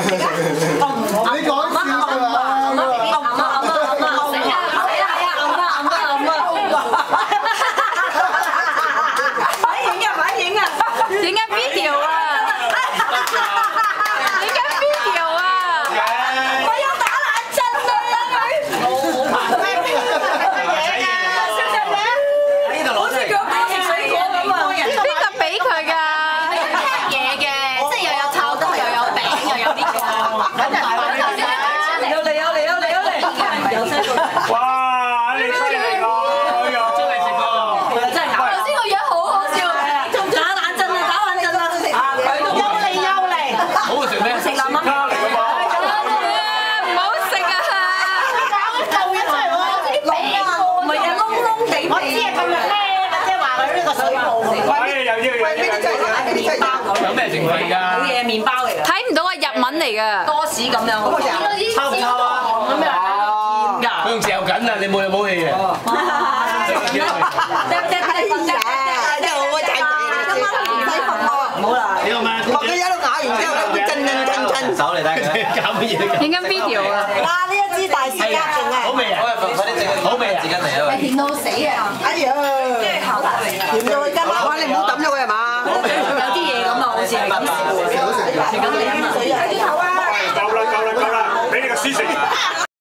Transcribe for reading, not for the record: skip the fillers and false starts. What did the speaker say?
你講笑㗎嘛？影緊 video 啊！影緊 video 啊！我要打冷震啊！佢好似腳乾食水果咁啊！邊個俾佢㗎？嘢嘅，即係又有炒糕，又有餅，又有呢個。有嚟！哇！你犀利喎！真係食過。真係頭先個樣好好笑，仲打冷震啊！打冷震啊！好食咩？食南蚊嚟㗎嘛？唔好食啊！有咩成分㗎？睇唔到啊，日文嚟㗎。臭唔臭啊？佢仲嚼緊啊！你冇氣嘅。你好咩？手嚟睇佢搞乜嘢？影緊 video 啊！好味啊！好味啊！自己嚟啊！甜到死啊！哇！你唔好抌咗佢係嘛？好味啊！有啲嘢咁啊，好似係咁笑。夠啦！俾你個書食。